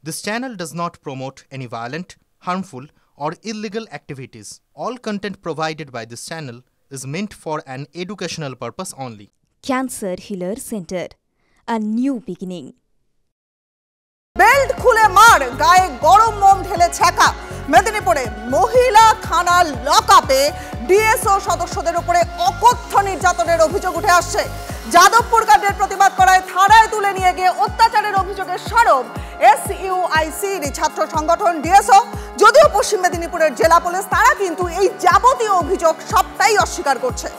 This channel does not promote any violent, harmful, or illegal activities. All content provided by this channel is meant for an educational purpose only. Cancer Healer Center, a new beginning. Belt খুলে মার, গায়ে গরম মোম ঢেলে ছ্যাঁকা। মেদিনীপুরে মহিলা থানার লকআপে DSO সদস্যদের উপরে অকথ্য নির্যাতনের অভিযোগ উঠে আসছে। যাদবপুর কাণ্ডের প্রতিবাদ করায় থানায় তুলে নিয়ে গিয়ে অত্যাচারের অভিযোগের সরব SUICর ছাত্র সংগঠন ডিএসও। যদিও পশ্চিম মেদিনীপুরের জেলা পুলিশ তারা কিন্তু এই যাবতীয় অভিযোগ সবটাই অস্বীকার করছে।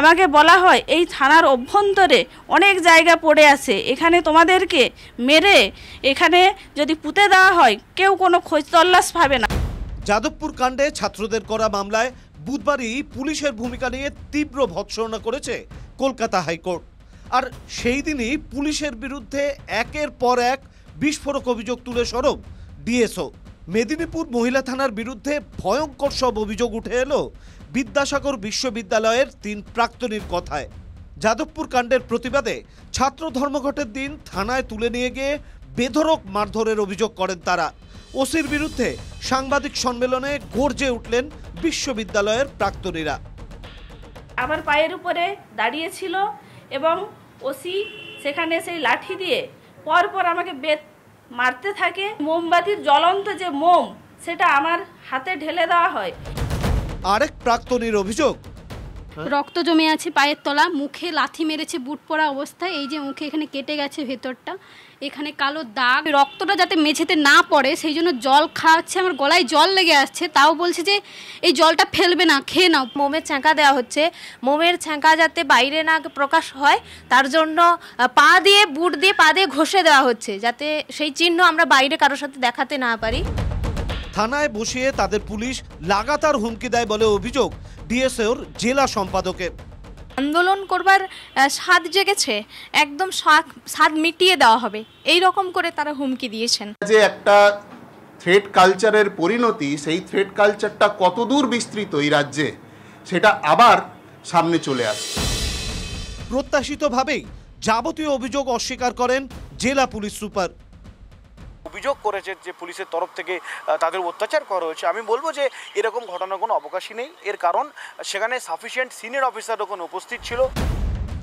আমাকে বলা হয় এই থানার অভ্যন্তরে অনেক জায়গা পড়ে আছে, এখানে তোমাদেরকে মেরে এখানে যদি পুঁতে দেওয়া হয় কেউ কোনো খোঁজ তল্লাশ পাবে না। যাদবপুর কাণ্ডে ছাত্রদের করা মামলায় বুধবারই পুলিশের ভূমিকা নিয়ে তীব্র ভৎসনা করেছে কলকাতা হাইকোর্ট। আর সেই দিনই পুলিশের বিরুদ্ধে একের পর এক বিস্ফোরক অভিযোগ তুলে সরব ডিএসও। মেদিনীপুর মহিলা থানার বিরুদ্ধে ভয়ঙ্কর সব অভিযোগ উঠে এলো বিদ্যাসাগর বিশ্ববিদ্যালয়ের 3 প্রাক্তনীর কথায়। যাদবপুর কাণ্ডের প্রতিবাদে ছাত্র ধর্মঘটের দিন থানায় তুলে নিয়ে গিয়ে বেধড়ক মারধরের অভিযোগ করেন তারা। ওসির বিরুদ্ধে সাংবাদিক সম্মেলনে গর্জে উঠলেন বিশ্ববিদ্যালয়ের প্রাক্তনীরা। আমার পায়ের উপরে দাঁড়িয়েছিল এবং ওসি সেখানে সেই লাঠি দিয়ে পরপর আমাকে মারতে থাকে। মোমবাতির জ্বলন্ত যে মোম সেটা আমার হাতে ঢেলে দেওয়া হয়। আরেক প্রাক্তনীর অভিযোগ, রক্ত জমে আছে পায়ের তলা, মুখে লাথি মেরেছে বুট পরা অবস্থায়, এই যে মুখে এখানে কেটে গেছে ভেতরটা, এখানে কালো দাগ, রক্তটা যাতে মেঝেতে না পড়ে সেই জন্য জল খাওয়াচ্ছে, আমার গলায় জল লেগে আসছে, তাও বলছে যে এই জলটা ফেলবে না, খেয়ে নাও। মোমের ছ্যাঁকা দেওয়া হচ্ছে, মোমের ছ্যাঁকা যাতে বাইরে না প্রকাশ হয় তার জন্য পা দিয়ে বুট দিয়ে পা দিয়ে ঘষে দেওয়া হচ্ছে, যাতে সেই চিহ্ন আমরা বাইরে কারোর সাথে দেখাতে না পারি। থানায় বসিয়ে তাদের পুলিশ লাগাতার হুমকি দেয় বলে অভিযোগ ডিএসওর জেলা সম্পাদকের। আন্দোলন করবার স্বাদ জেগেছে, একদম স্বাদ মিটিয়ে দেওয়া হবে এই রকম করে তারা হুমকি দিয়েছেন। যে একটা থ্রেট কালচারের পরিণতি, সেই থ্রেট কালচারটা কতদূর বিস্তৃত এই রাজ্যে সেটা আবার সামনে চলে আসছে। প্রত্যাশিতভাবেই যাবতীয় অভিযোগ অস্বীকার করেন জেলা পুলিশ সুপার। অভিযোগ করেছে যে পুলিশের তরফ থেকে তাদের অত্যাচার করা হয়েছে। আমি বলবো যে এরকম ঘটনার কোনো অবকাশই নেই, এর কারণ সেখানে সাফিসিয়েন্ট সিনিয়র অফিসার ওখানে উপস্থিত ছিল।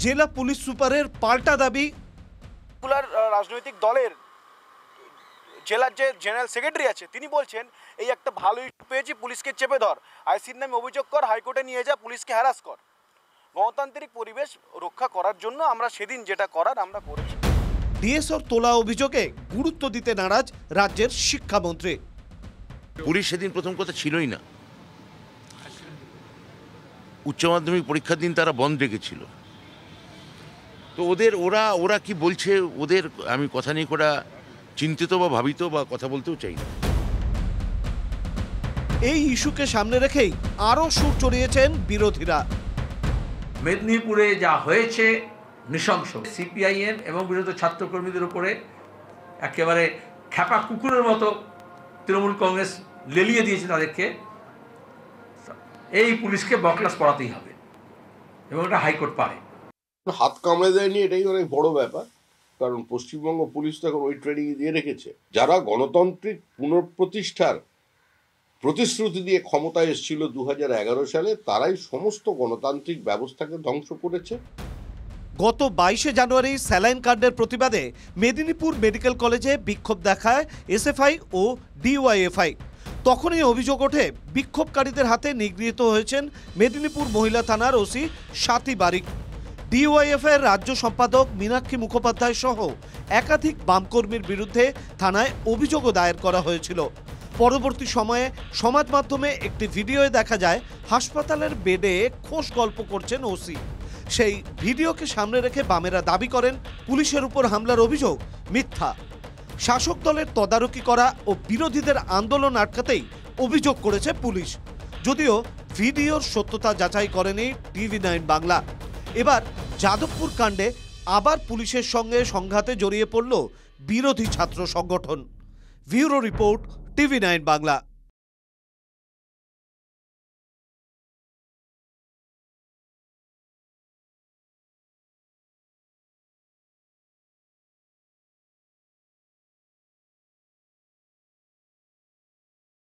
জেলা পুলিশ সুপারের পাল্টা দাবি, রাজনৈতিক দলের জেলার যে জেনারেল সেক্রেটারি আছে তিনি বলছেন এই একটা ভালো ইস্যু পেয়েছি, পুলিশকে চেপে ধর, আইসির নামে অভিযোগ কর, হাইকোর্টে নিয়ে যা, পুলিশকে হ্যারাস কর। গণতান্ত্রিক পরিবেশ রক্ষা করার জন্য আমরা সেদিন যেটা করার আমরা করেছি। ডিএসওর তোলা অভিযোগে গুরুত্ব দিতে নারাজ রাজ্যের শিক্ষামন্ত্রী। পুলিশ সেদিন প্রথম কথা ছিলই না, উচ্চ মাধ্যমিক পরীক্ষার দিন তারা বন্ধ রেখেছিল। তো ওরা কি বলছে ওদের আমি কথা নিয়ে ওরা চিন্তিত বা ভাবিত বা কথা বলতেও চাই না। এই ইস্যুকে সামনে রেখেই আরও সুর চড়িয়েছেন বিরোধীরা। মেদিনীপুরে যা হয়েছে নৃশংস, সিপিআইএম এবং বিরোধী ছাত্রকর্মীদের উপরে একেবারে খ্যাপা কুকুরের মতো তৃণমূল কংগ্রেস লেলিয়ে দিয়েছে তাদেরকে। এই পুলিশকে বকলাস পড়াতেই হবে এবং এটা হাইকোর্ট পারে। হাত কামড়ে দেয়নি, এটাই অনেক বড় ব্যাপার, কারণ পশ্চিমবঙ্গ পুলিশ তো এখন ওই ট্রেনিং দিয়ে রেখেছে। যারা গণতান্ত্রিক পুনঃপ্রতিষ্ঠার প্রতিশ্রুতি দিয়ে ক্ষমতায় এসেছিল 2011 সালে, তারাই সমস্ত গণতান্ত্রিক ব্যবস্থাকে ধ্বংস করেছে। গত 22শে জানুয়ারি স্যালাইন কাণ্ডের প্রতিবাদে মেদিনীপুর মেডিকেল কলেজে বিক্ষোভ দেখায় এসএফআই ও ডিওয়াইএফআই। তখনই অভিযোগ ওঠে বিক্ষোভকারীদের হাতে নিগৃহীত হয়েছেন মেদিনীপুর মহিলা থানার ওসি স্বাতী বারিক। ডিওয়াইএফআই এর রাজ্য সম্পাদক মীনাক্ষী মুখোপাধ্যায় সহ একাধিক বামকর্মীর বিরুদ্ধে থানায় অভিযোগও দায়ের করা হয়েছিল। পরবর্তী সময়ে সমাজ মাধ্যমে একটি ভিডিওয়ে দেখা যায় হাসপাতালের বেডে খোশ গল্প করছেন ওসি। সেই ভিডিওকে সামনে রেখে বামেরা দাবি করেন পুলিশের উপর হামলার অভিযোগ মিথ্যা। শাসক দলের তদারকি করা ও বিরোধীদের আন্দোলন আটকাতেই অভিযোগ করেছে পুলিশ। যদিও ভিডিওর সত্যতা যাচাই করেনি TV9 বাংলা। এবার যাদবপুর কাণ্ডে আবার পুলিশের সঙ্গে সংঘাতে জড়িয়ে পড়ল বিরোধী ছাত্র সংগঠন। Bureau report, TV9 Bangla.